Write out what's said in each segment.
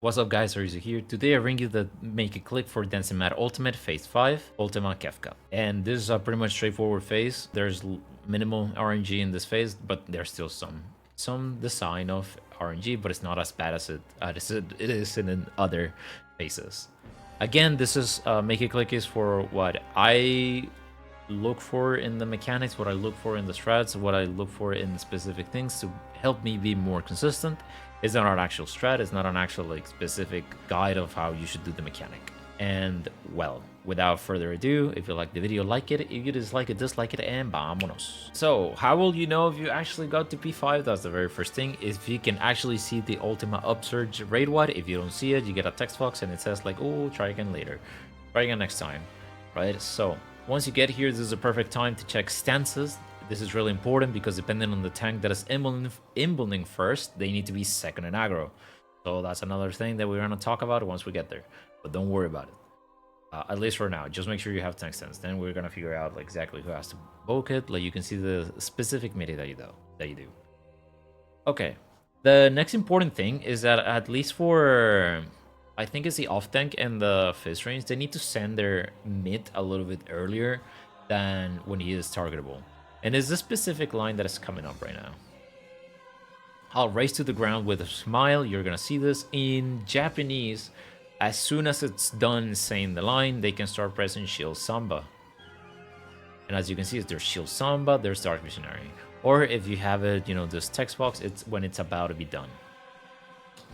What's up guys, Arisu here. Today I bring you the Make It Click for Dancing Mad Ultimate Phase 5, Ultima Kefka. And this is a pretty much straightforward phase. There's minimal RNG in this phase, but there's still some design of RNG, but it's not as bad as it is in other phases. Again, this is Make It Click is for what I look for in the mechanics, what I look for in the strats, what I look for in specific things to help me be more consistent. It's not an actual strat, it's not an actual like specific guide of how you should do the mechanic. And well, without further ado, if you like the video, like it. If you dislike it, dislike it, and vámonos. So how will you know if you actually got to P5? That's the very first thing. If you can actually see the Ultima Upsurge Raidwide. If you don't see it, you get a text box and it says like, oh, try again later. Try again next time, right? So once you get here, this is a perfect time to check stances. This is really important because depending on the tank that is imbling first, they need to be second in aggro. So that's another thing that we're going to talk about once we get there. But don't worry about it. At least for now. Just make sure you have tank stance. Then we're going to figure out like exactly who has to poke it. Like you can see the specific midi that you do. Okay. The next important thing is that at least for, I think it's the off tank and the fizz range, they need to send their mid a little bit earlier than when he is targetable. And it's this specific line that is coming up right now. I'll race to the ground with a smile. You're gonna see this in Japanese. As soon as it's done saying the line, they can start pressing Shield Samba. And as you can see, there's Shield Samba, there's Dark Visionary. Or if you have it, you know, this text box, it's when it's about to be done.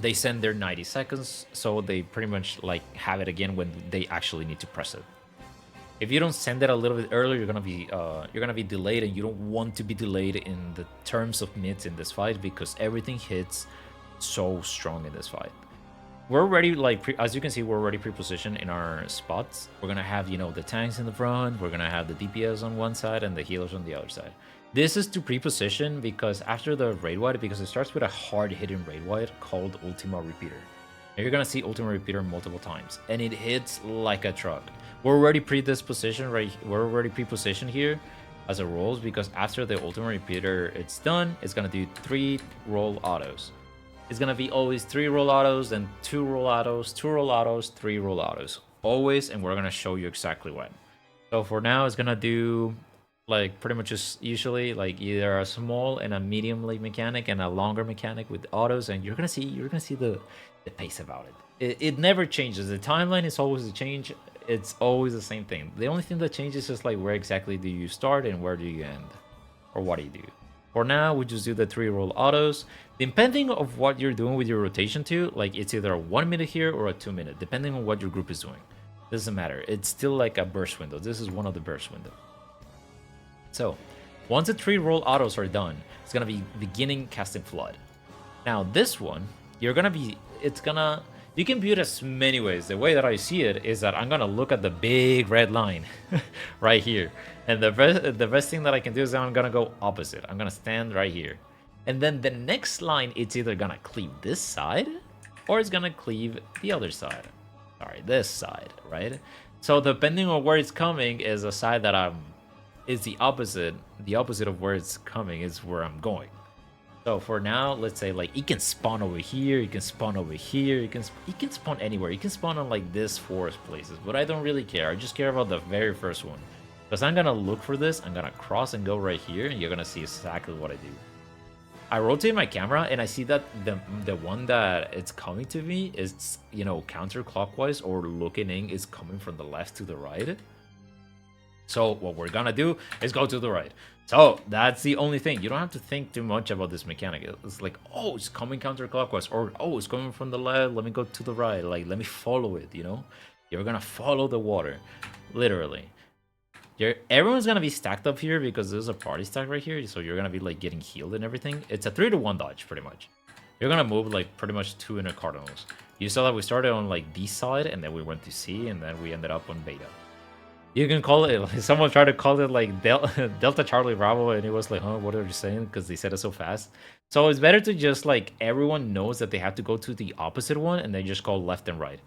They send their 90 seconds, so they pretty much like have it again when they actually need to press it. If you don't send it a little bit earlier, you're gonna be delayed, and you don't want to be delayed in the terms of mids in this fight because everything hits so strong in this fight. We're already like as you can see, we're already pre-positioned in our spots. We're gonna have, you know, the tanks in the front. We're gonna have the DPS on one side and the healers on the other side. This is to pre-position because after the Raidwide, because it starts with a hard-hitting Raidwide called Ultima Repeater. And you're gonna see Ultima Repeater multiple times, and it hits like a truck. We're already pre-positioned here as a rolls because after the Ultima Repeater it's done, it's gonna do 3 roll autos. It's gonna be always 3 roll autos, then 2 roll autos, 2 roll autos, 3 roll autos. Always, and we're gonna show you exactly when. So for now, it's gonna do like pretty much just usually like either a small and a medium league mechanic and a longer mechanic with autos, and you're gonna see the pace about it. It never changes. The timeline is always a change. It's always the same thing. The only thing that changes is like where exactly do you start and where do you end, or what do you do. For now, we just do the 3 roll autos. Depending of what you're doing with your rotation too, like it's either a 1 minute here or a 2 minute, depending on what your group is doing. Doesn't matter. It's still like a burst window. This is one of the burst windows. So once the 3 roll autos are done, it's gonna be beginning casting flood. Now this one, you can view it as many ways. The way that I see it is that I'm gonna look at the big red line right here, and the best thing that I can do is that I'm gonna go opposite. I'm gonna stand right here, and then the next line, it's either gonna cleave this side or it's gonna cleave the other side. Sorry, this side, right? So depending on where it's coming is a side that is the opposite. The opposite of where it's coming is where I'm going. So for now, let's say like it can spawn over here, you can spawn over here, you can spawn anywhere. You can spawn on like this forest places, but I don't really care. I just care about the very first one. Because I'm gonna look for this, I'm gonna cross and go right here, and you're gonna see exactly what I do. I rotate my camera and I see that the one that it's coming to me is, you know, counterclockwise or looking in is coming from the left to the right. So what we're gonna do is go to the right. So that's the only thing. You don't have to think too much about this mechanic. It's like, oh, it's coming counterclockwise, or oh, it's coming from the left. Let me go to the right. Like, let me follow it. You know, you're gonna follow the water, literally. Everyone's gonna be stacked up here because there's a party stack right here. So you're gonna be like getting healed and everything. It's a 3-to-1 dodge, pretty much. You're gonna move like pretty much 2 inner cardinals. You saw that we started on like D side, and then we went to C, and then we ended up on beta. You can call it, like, someone tried to call it like Delta Charlie Bravo, and it was like, huh, what are you saying? Because they said it so fast. So it's better to just like, everyone knows that they have to go to the opposite one, and they just go left and right.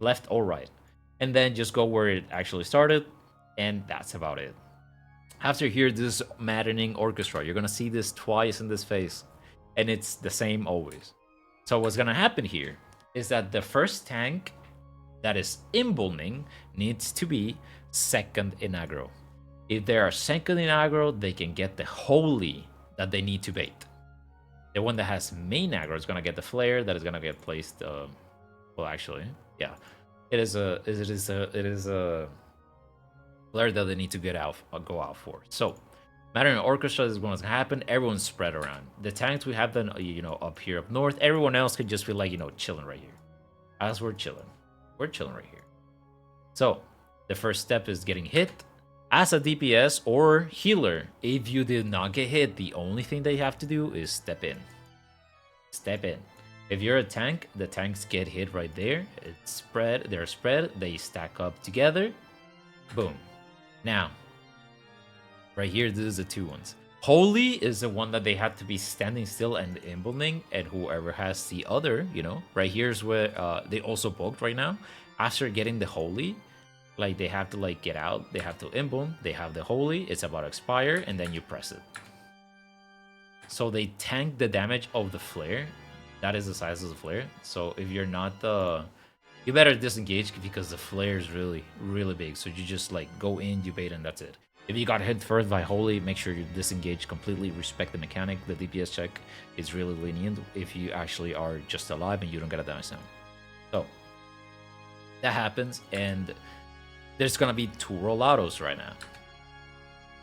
Left or right. And then just go where it actually started, and that's about it. After here, this Maddening Orchestra. You're going to see this twice in this phase, and it's the same always. So what's going to happen here is that the first tank that is imbulning needs to be second in aggro. If they are second in aggro, they can get the holy that they need to bait. The one that has main aggro is gonna get the flare that is gonna get placed. Well, actually, yeah, it is a flare that they need to go out for. So, Maddening Orchestra is what's gonna happen. Everyone's spread around. The tanks we have them, up here up north. Everyone else could just be like, chilling right here. As we're chilling right here. So, the first step is getting hit. As a DPS or healer, if you did not get hit, the only thing they have to do is step in. Step in. If you're a tank, the tanks get hit right there. It's spread. They're spread. They stack up together. Boom. Now, right here, this is the two ones. Holy is the one that they have to be standing still and imbulning, and whoever has the other, right here's where they also poked right now. After getting the holy, like they have to get out, they have to imbuln, they have the holy, it's about to expire, and then you press it. So they tank the damage of the flare. That is the size of the flare. So if you're not you better disengage because the flare is really, really big. So you just go in, you bait, and that's it. If you got hit first by holy, make sure you disengage completely, respect the mechanic. The DPS check is really lenient if you actually are just alive and you don't get a damage down. So that happens, and there's gonna be 2 roll autos right now.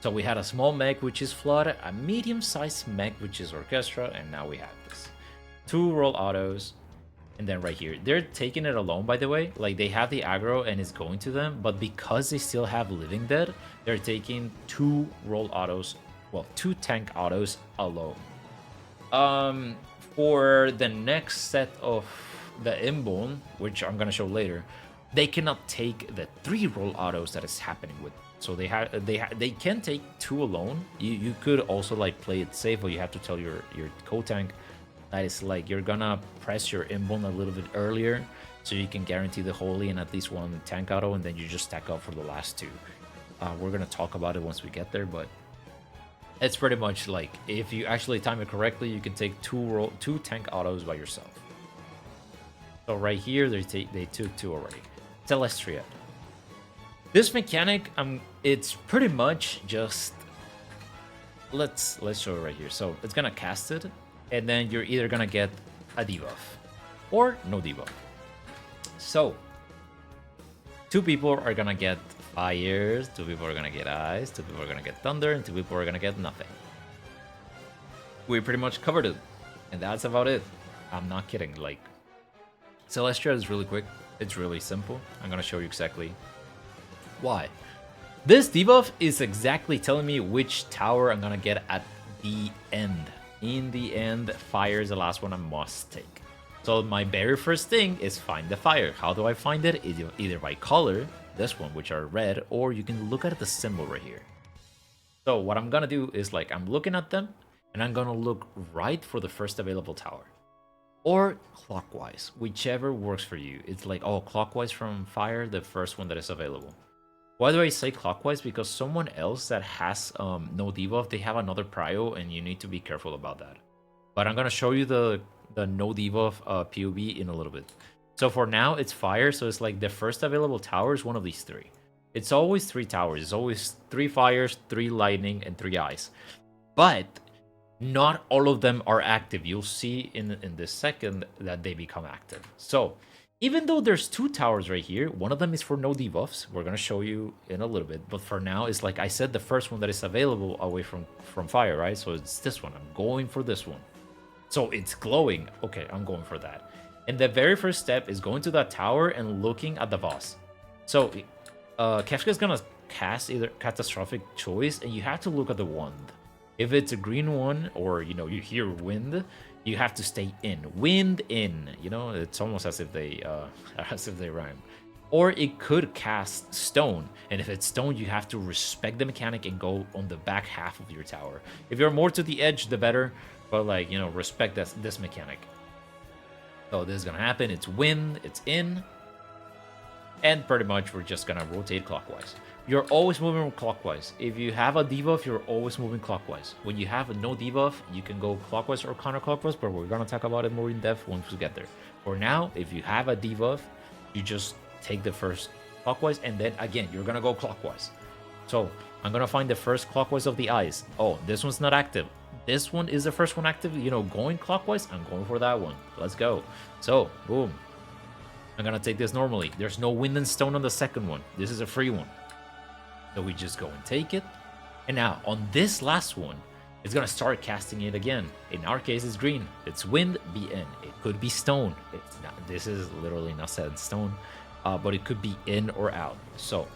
So we had a small mech, which is Flood, a medium-sized mech, which is Orchestra, and now we have this. 2 roll autos, and then right here. They're taking it alone, by the way. They have the aggro and it's going to them, but because they still have Living Dead, they're taking 2 roll autos, well, 2 tank autos alone. For the next set of the Imbone, which I'm gonna show later, they cannot take the 3 roll autos that is happening with. So they can take 2 alone. You could also play it safe, but you have to tell your co-tank that is you're gonna press your imbone a little bit earlier so you can guarantee the holy and at least 1 tank auto, and then you just stack up for the last 2. We're gonna talk about it once we get there, but it's pretty much if you actually time it correctly, you can take 2 tank autos by yourself. So right here they took 2 already. Celestriad. This mechanic, it's pretty much just let's show it right here. So it's gonna cast it, and then you're either gonna get a debuff or no debuff. So 2 people are gonna get fires, 2 people are gonna get ice, 2 people are gonna get thunder, and 2 people are gonna get nothing. We pretty much covered it, and that's about it. I'm not kidding. Celestial is really quick. It's really simple. I'm gonna show you exactly why. This debuff is exactly telling me which tower I'm gonna get at the end. In the end, fire is the last one I must take. So my very first thing is find the fire. How do I find it? Either by color, this one, which are red, or you can look at the symbol right here. So what I'm gonna do is I'm looking at them, and I'm gonna look right for the first available tower. Or clockwise, whichever works for you. It's clockwise from fire, the first one that is available. Why do I say clockwise? Because someone else that has no debuff, they have another prio, and you need to be careful about that. But I'm gonna show you the no debuff POV in a little bit. So for now, it's fire, so it's the first available tower is one of these 3. It's always 3 towers. It's always 3 fires, 3 lightning, and 3 ice. But not all of them are active. You'll see in this second that they become active. So even though there's 2 towers right here, one of them is for no debuffs. We're gonna show you in a little bit, but for now, it's I said, the first one that is available away from fire, right? So it's this one. I'm going for this one. So it's glowing. Okay, I'm going for that. And the very first step is going to that tower and looking at the boss. So Kefka is gonna cast either Catastrophic Choice, and you have to look at the wand. If it's a green one, or you hear wind, you have to stay in. Wind in. It's almost as if they rhyme. Or it could cast stone, and if it's stone, you have to respect the mechanic and go on the back half of your tower. If you're more to the edge, the better. But respect this mechanic. So this is gonna happen. It's wind. It's in. And pretty much we're just gonna rotate clockwise. You're always moving clockwise. If you have a debuff, you're always moving clockwise. When you have no debuff, you can go clockwise or counterclockwise, but we're gonna talk about it more in depth once we get there. For now, if you have a debuff, you just take the first clockwise, and then again, you're gonna go clockwise. So I'm gonna find the first clockwise of the eyes. Oh, this one's not active. This one is the first one active, you know, going clockwise. I'm going for that one. Let's go. So, boom. I'm gonna take this normally. There's no wind and stone on the second one. This is a free one. So we just go and take it. And now on this last one, it's gonna start casting it again. In our case, it's green. It's wind, BN. It could be stone. It's not. This is literally not set in stone, but it could be in or out. So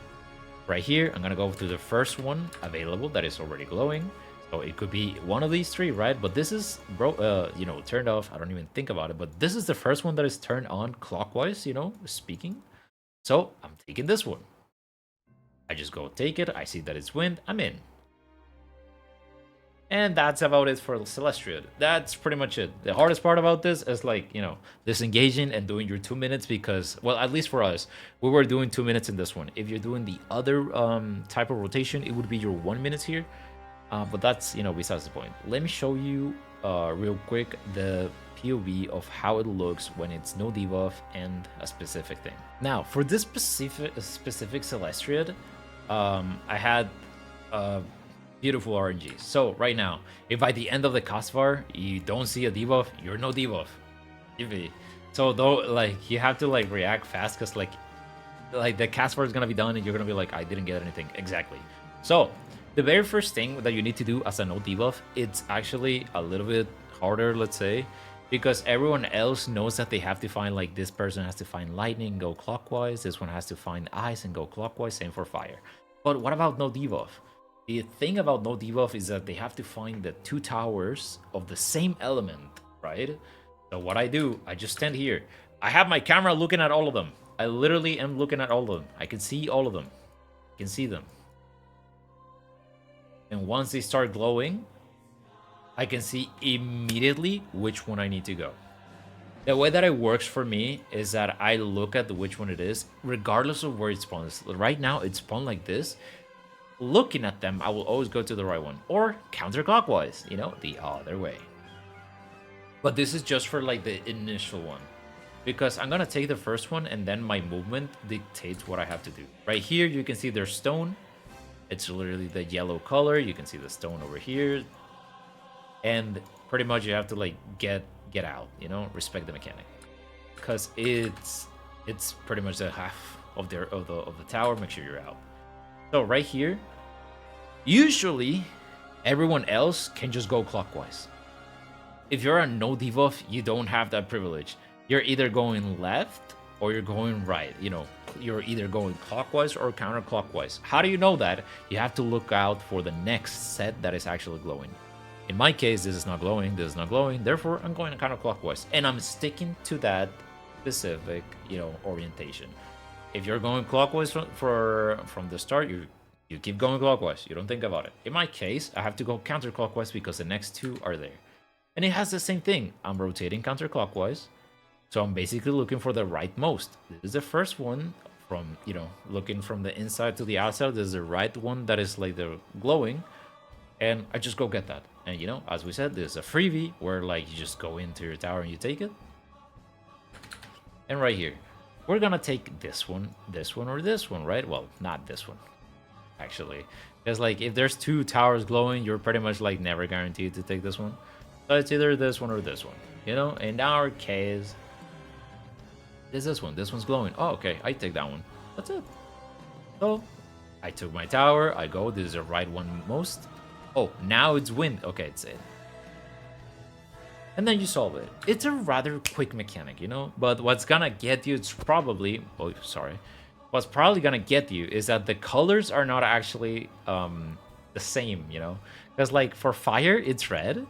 right here, I'm gonna go to the first one available that is already glowing. So it could be one of these three, right? But this is, you know, turned off. I don't even think about it. But this is the first one that is turned on clockwise, you know, speaking. So I'm taking this one. I just go take it. I see that it's wind. I'm in. And that's about it for Celestriad. That's pretty much it. The hardest part about this is, like, you know, disengaging and doing your 2 minutes because, well, at least for us, we were doing 2 minutes in this one. If you're doing the other type of rotation, it would be your 1 minute here. But that's, you know, besides the point. Let me show you real quick the POV of how it looks when it's no debuff and a specific thing. Now, for this specific Celestriad, I had beautiful RNG. So right now, if by the end of the cast bar you don't see a debuff, you're no debuff. So though, like, you have to like react fast because like the cast bar is gonna be done and you're gonna be like, I didn't get anything. Exactly. So the very first thing that you need to do as a no debuff, it's actually a little bit harder, let's say, because everyone else knows that they have to find, like, this person has to find lightning, go clockwise. This one has to find ice and go clockwise. Same for fire. But what about no debuff? The thing about no debuff is that they have to find the 2 towers of the same element, right? So what I do, I just stand here. I have my camera looking at all of them. I literally am looking at all of them. I can see all of them. I can see them. And once they start glowing, I can see immediately which one I need to go. The way that it works for me is that I look at which one it is, regardless of where it spawns. Right now, it spawned like this. Looking at them, I will always go to the right one. Or counterclockwise, you know, the other way. But this is just for, like, the initial one. Because I'm gonna take the first one, and then my movement dictates what I have to do. Right here, you can see there's stone. It's literally the yellow color. You can see the stone over here. And pretty much you have to, like, get out, you know, respect the mechanic. Because it's pretty much the half of the tower. Make sure you're out. So right here, usually everyone else can just go clockwise. If you're a no debuff, you don't have that privilege. You're either going left or you're going right. You know, you're either going clockwise or counterclockwise. How do you know that? You have to look out for the next set that is actually glowing. In my case, this is not glowing, this is not glowing, therefore I'm going counterclockwise. And I'm sticking to that specific, you know, orientation. If you're going clockwise from the start, you keep going clockwise. You don't think about it. In my case, I have to go counterclockwise because the next 2 are there. And it has the same thing. I'm rotating counterclockwise. So I'm basically looking for the rightmost. This is the first one from, you know, looking from the inside to the outside. This is the right one that is like the glowing. And I just go get that. And, you know, as we said, there's a freebie where, like, you just go into your tower and you take it. And right here, we're gonna take this one, or this one, right? Well, not this one, actually. Because, like, if there's 2 towers glowing, you're pretty much, like, never guaranteed to take this one. So it's either this one or this one, you know? In our case, it's this one. This one's glowing. Oh, okay, I take that one. That's it. So I took my tower. I go. This is the right one most. Oh, now it's wind. Okay, it's it. And then you solve it. It's a rather quick mechanic, you know? But what's gonna get you, it's probably... Oh, sorry. What's probably gonna get you is that the colors are not actually the same, you know? Because, like, for fire, it's red.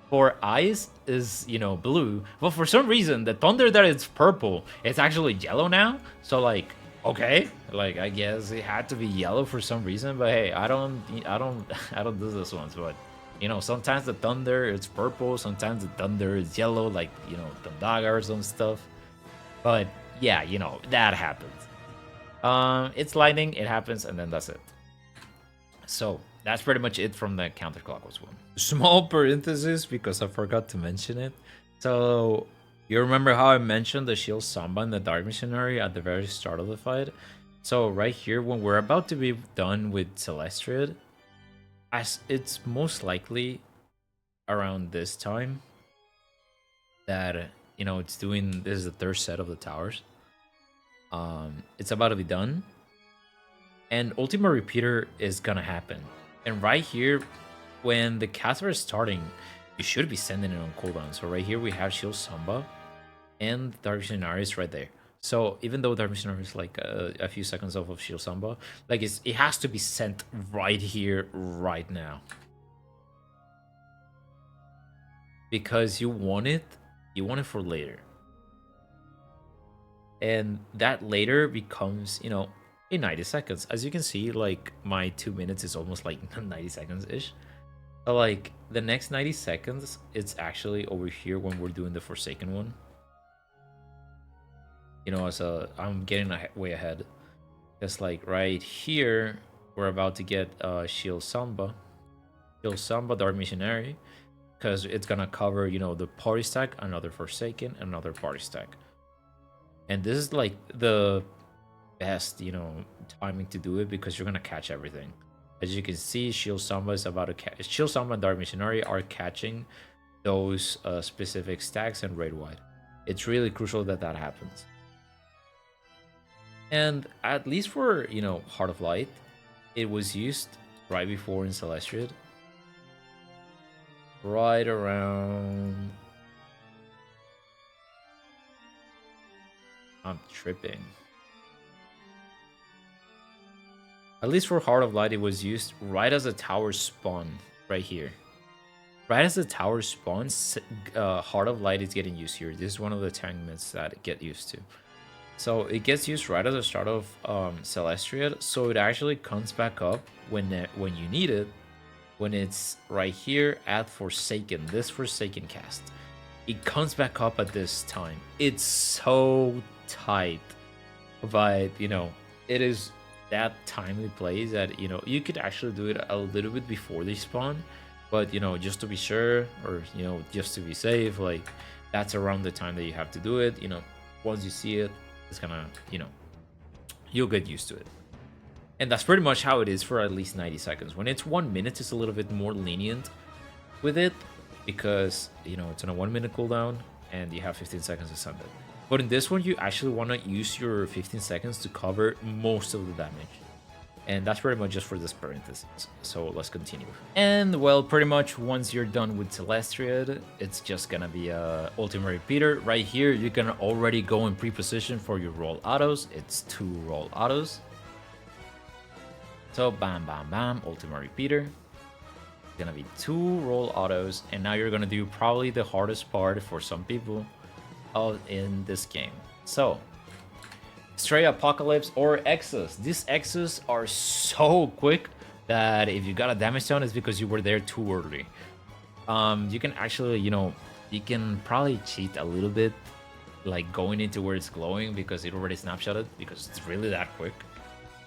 For ice is, you know, blue. But for some reason, the thunder that it's purple, it's actually yellow now. So, like, okay, like, I guess it had to be yellow for some reason. But hey, I don't do this ones. But, you know, sometimes the thunder is purple, sometimes the thunder is yellow, like, you know, the daggers and stuff. But yeah, you know, that happens. It's lightning, it happens, and then that's it. So that's pretty much it from the counterclockwise one. Small parenthesis because I forgot to mention it. So you remember how I mentioned the Shield Samba and the Dark Missionary at the very start of the fight? So right here, when we're about to be done with Celestriad, as it's most likely around this time that it's doing this is the third set of the towers. It's about to be done, and Ultima Repeater is gonna happen. And right here, when the caster is starting, you should be sending it on cooldown. So right here we have Shield Samba and Dark Missionary is right there. So even though Dark Missionary is like a few seconds off of Shield Samba, like it has to be sent right here, right now. Because you want it for later. And that later becomes, in 90 seconds. As you can see, like my 2 minutes is almost like 90 seconds-ish. So like the next 90 seconds, it's actually over here when we're doing the Forsaken one. I'm getting way ahead. Just like right here, we're about to get Shield Samba, Dark Missionary, because it's gonna cover, the party stack, another Forsaken, another party stack. And this is like the best, timing to do it because you're gonna catch everything. As you can see, Shield Samba is about to catch. Shield Samba and Dark Missionary are catching those specific stacks and Raidwide. It's really crucial that happens. And at least for, Heart of Light, it was used right before in Celestriad. Right around... I'm tripping. At least for Heart of Light, it was used right as the tower spawn, right here. Right as the tower spawns, Heart of Light is getting used here. This is one of the tank myths that get used to. So it gets used right at the start of Celestriad, so it actually comes back up when you need it, when it's right here at Forsaken, this Forsaken cast. It comes back up at this time. It's so tight, but it is that timely plays that you could actually do it a little bit before they spawn, but just to be sure, or just to be safe, like that's around the time that you have to do it. Once you see it, it's gonna you'll get used to it. And that's pretty much how it is for at least 90 seconds. When it's 1 minute, it's a little bit more lenient with it because it's on a 1 minute cooldown and you have 15 seconds to send it. But in this one, you actually want to use your 15 seconds to cover most of the damage. And that's pretty much just for this parenthesis. So let's continue. And well, pretty much once you're done with Celestriad, it's just gonna be a Ultima Repeater. Right here, you can already go in pre-position for your roll autos. It's 2 roll autos. So bam, bam, bam, Ultima Repeater. It's gonna be 2 roll autos. And now you're gonna do probably the hardest part for some people in this game. So Stray Apocalypse or Exas. These Exas are so quick that if you got a damage zone, it's because you were there too early. You can actually, you can probably cheat a little bit, like going into where it's glowing because it already snapshotted because it's really that quick.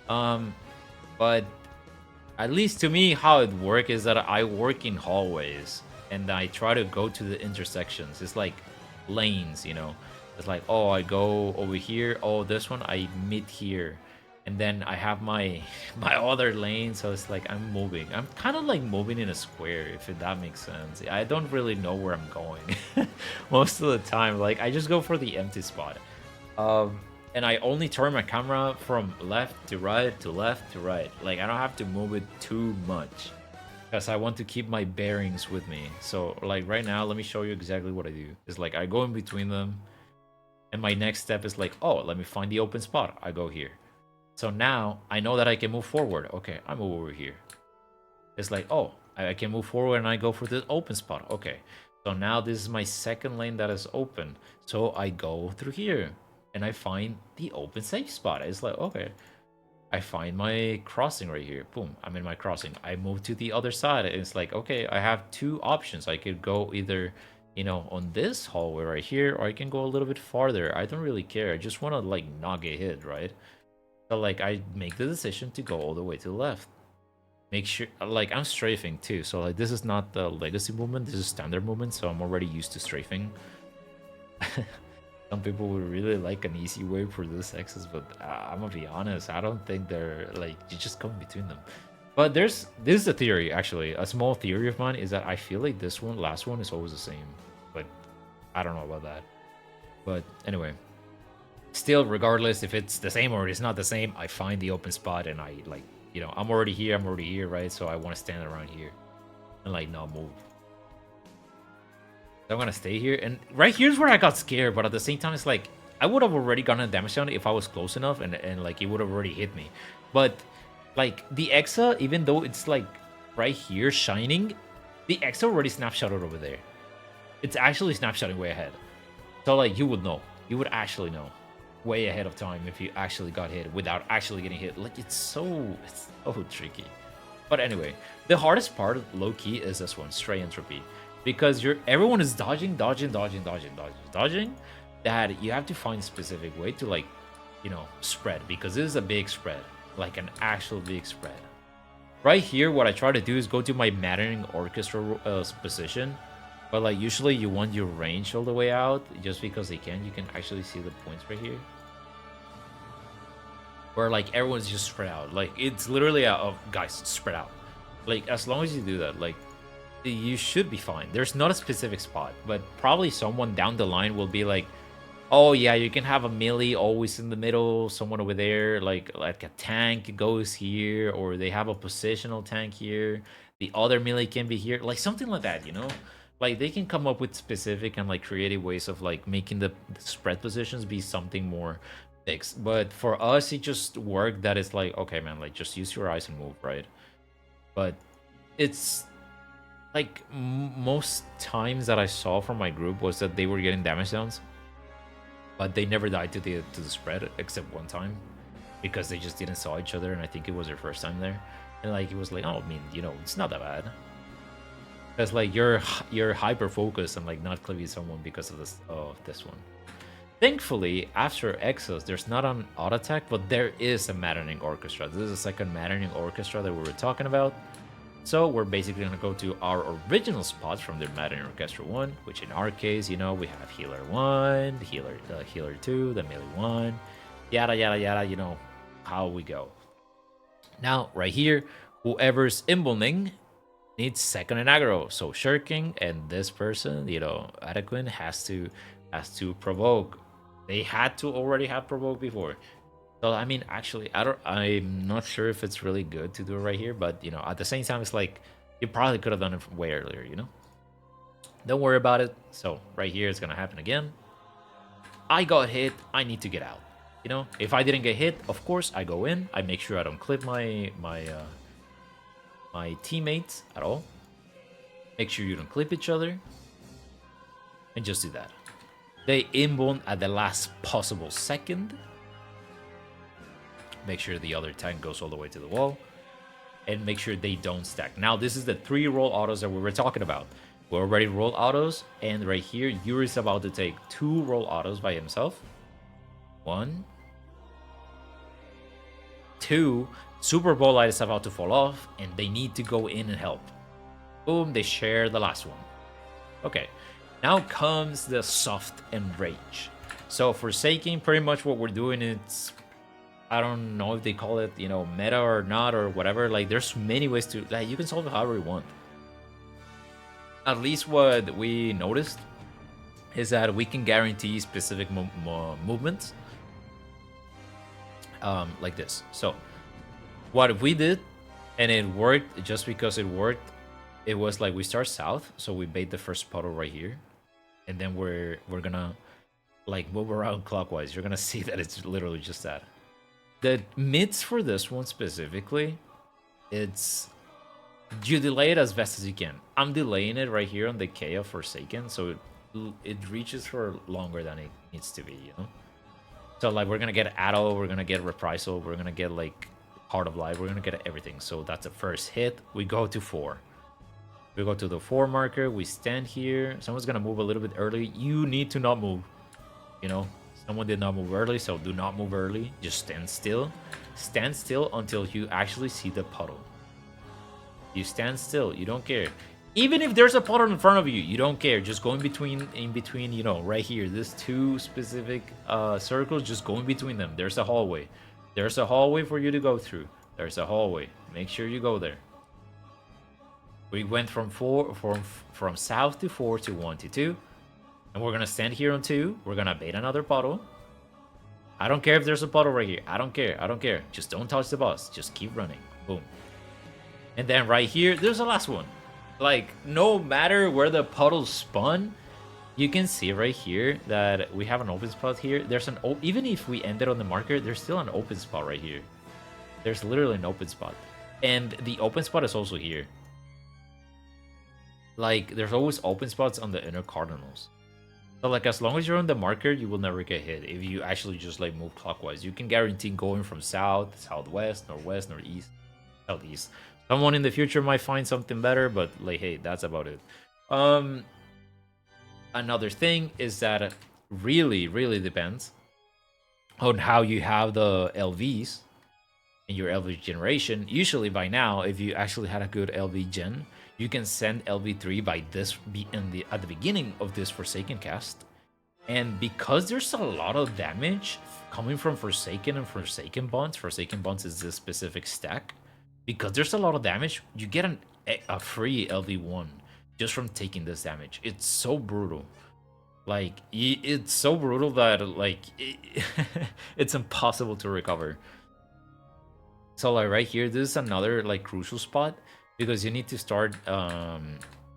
But at least to me, how it works is that I work in hallways and I try to go to the intersections. It's like lanes, It's like, oh, I go over here. Oh, this one I meet here, and then I have my other lane. So it's like I'm moving. I'm kind of like moving in a square, if that makes sense. I don't really know where I'm going most of the time. Like I just go for the empty spot, and I only turn my camera from left to right to left to right. Like I don't have to move it too much because I want to keep my bearings with me. So like right now, let me show you exactly what I do. It's like I go in between them. And my next step is like, oh, let me find the open spot. I go here. So now I know that I can move forward. Okay, I move over here. It's like, oh, I can move forward and I go for the open spot. Okay, so now this is my second lane that is open. So I go through here and I find the open safe spot. It's like, okay, I find my crossing right here. Boom, I'm in my crossing. I move to the other side. And it's like, okay, I have 2 options. I could go either on this hallway right here, or I can go a little bit farther. I don't really care. I just want to like not get hit, right? So like I make the decision to go all the way to the left. Make sure, like I'm strafing too. So like this is not the legacy movement, this is standard movement. So I'm already used to strafing. Some people would really like an easy way for this Exas, but I'm gonna be honest, I don't think they're like, you just come between them. But this is a theory, actually. A small theory of mine is that I feel like this one, last one, is always the same. But I don't know about that. But anyway, still, regardless if it's the same or it's not the same, I find the open spot and I like, you know, I'm already here, right? So I want to stand around here and like not move. So I'm gonna stay here, and right here's where I got scared, but at the same time, it's like I would have already gotten a damage on it if I was close enough, and like it would have already hit me. But like the Exa, even though it's like right here shining, the Exa already snapshotted over there. It's actually snapshotting way ahead. So like you would know, you would actually know way ahead of time if you actually got hit without actually getting hit. Like it's so tricky. But anyway, the hardest part, low key, is this one, Stray Entropy. Because everyone is dodging, that you have to find a specific way to, like, you know, spread, because this is a big spread, like an actual big spread. Right here, what I try to do is go to my Maddening Orchestra position, but like usually you want your range all the way out, just because you can actually see the points right here, where like everyone's just spread out. Like it's literally guys, spread out. Like as long as you do that, like you should be fine. There's not a specific spot, but probably someone down the line will be like, oh yeah, you can have a melee always in the middle, someone over there, like a tank goes here, or they have a positional tank here, the other melee can be here, like something like that, you know? Like they can come up with specific and like creative ways of like making the spread positions be something more fixed. But for us, it just worked that it's like, okay man, like just use your eyes and move, right? But it's like most times that I saw from my group was that they were getting damage downs, but they never died to the spread except one time, because they just didn't saw each other, and I think it was their first time there, and like it was like, oh, I mean, you know, it's not that bad. Because like you're hyper focused and like not clipping someone because of this one. Thankfully, after Exas, there's not an auto attack, but there is a Maddening Orchestra. This is the second Maddening Orchestra that we were talking about. So we're basically going to go to our original spots from the Maddening Orchestra 1, which in our case, you know, we have Healer 1, Healer 2, the Melee 1, yada, yada, yada, you know, how we go. Now, right here, whoever's imbling needs second and aggro. So Shirking and this person, you know, Adequin has to provoke. They had to already have provoked before. So I mean, actually, I'm not sure if it's really good to do it right here, but you know, at the same time, it's like you probably could have done it way earlier, you know? Don't worry about it. So right here, it's gonna happen again. I got hit. I need to get out. You know, if I didn't get hit, of course I go in. I make sure I don't clip my teammates at all. Make sure you don't clip each other, and just do that. They inbound at the last possible second. Make sure the other tank goes all the way to the wall, and make sure they don't stack. Now, this is the 3 roll autos that we were talking about. We already rolled autos, and right here, Yuri's about to take 2 roll autos by himself. 1, 2. Super Bowl Light is about to fall off, and they need to go in and help. Boom, they share the last one. Okay, now comes the soft enrage. So Forsaking, pretty much what we're doing is, I don't know if they call it, you know, meta or not or whatever. Like, there's many ways to, like, you can solve it however you want. At least what we noticed is that we can guarantee specific movements, like this. So what we did, and it worked just because it worked, it was like we start south, so we bait the first puddle right here, and then we're gonna like move around clockwise. You're gonna see that it's literally just that. The mids for this one specifically, it's you delay it as best as you can. I'm delaying it right here on the K of Forsaken, so it reaches for longer than it needs to be, you know? So like we're gonna get Addo, we're gonna get Reprisal, we're gonna get like Heart of Life, we're gonna get everything. So that's the first hit. We go to 4. We go to the 4 marker, we stand here. Someone's gonna move a little bit early. You need to not move, you know? Someone did not move early, so do not move early. Just stand still. Stand still until you actually see the puddle. You stand still. You don't care. Even if there's a puddle in front of you, you don't care. Just go in between, you know, right here. These two specific circles, just go in between them. There's a hallway. There's a hallway for you to go through. There's a hallway. Make sure you go there. We went from south to 4 to 1 to 2. And we're gonna stand here on 2. We're gonna bait another puddle. I don't care if there's a puddle right here. I don't care. I don't care. Just don't touch the boss. Just keep running. Boom. And then right here, there's the last one. Like, no matter where the puddles spawn, you can see right here that we have an open spot here. There's an even if we ended on the marker, there's still an open spot right here. There's literally an open spot. And the open spot is also here. Like, there's always open spots on the inner cardinals. So, like, as long as you're on the marker, you will never get hit. If you actually just, like, move clockwise, you can guarantee going from south, southwest, northwest, northeast, southeast. Someone in the future might find something better, but, like, hey, that's about it. Another thing is that it really depends on how you have the LVs in your LV generation. Usually by now, if you actually had a good LV gen, you can send LV3 by this at the beginning of this Forsaken cast. And because there's a lot of damage coming from Forsaken and Forsaken Bonds is this specific stack. Because there's a lot of damage, you get a free LV1 just from taking this damage. It's so brutal. Like, it's so brutal that, like, it's impossible to recover. So, like, right here, this is another, like, crucial spot. Because you need to start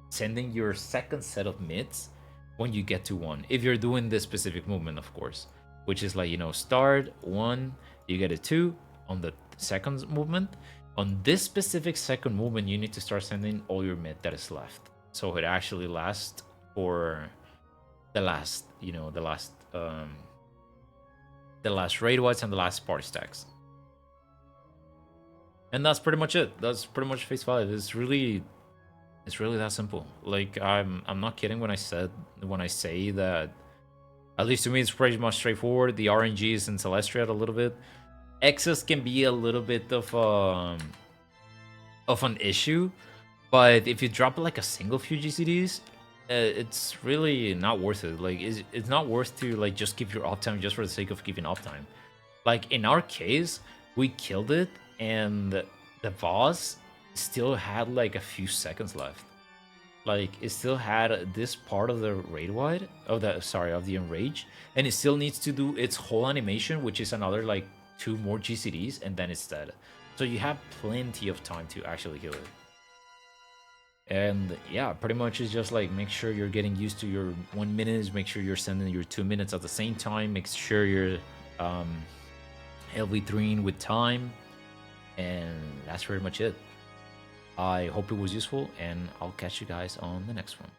sending your second set of mids when you get to 1. If you're doing this specific movement, of course. Which is like, you know, start 1, you get a 2 on the second movement. On this specific second movement, you need to start sending all your mid that is left. So it actually lasts for the last, you know, the last Raidwides and the last party stacks. And that's pretty much it. That's pretty much phase 5. It's really that simple. Like, I'm not kidding when I say that. At least to me, it's pretty much straightforward. The RNG is in Celestriad a little bit. Exas can be a little bit of an issue, but if you drop like a single few GCDs, it's really not worth it. Like, it's not worth to like just give your uptime just for the sake of keeping uptime. Like, in our case, we killed it, and the boss still had like a few seconds left. Like, it still had this part of the Raidwide, of the Enrage, and it still needs to do its whole animation, which is another like 2 more GCDs, and then it's dead. So you have plenty of time to actually kill it. And yeah, pretty much it's just like, make sure you're getting used to your 1 minute, make sure you're sending your 2 minutes at the same time, make sure you're LV3ing with time, and that's pretty much it. I hope it was useful, and I'll catch you guys on the next one.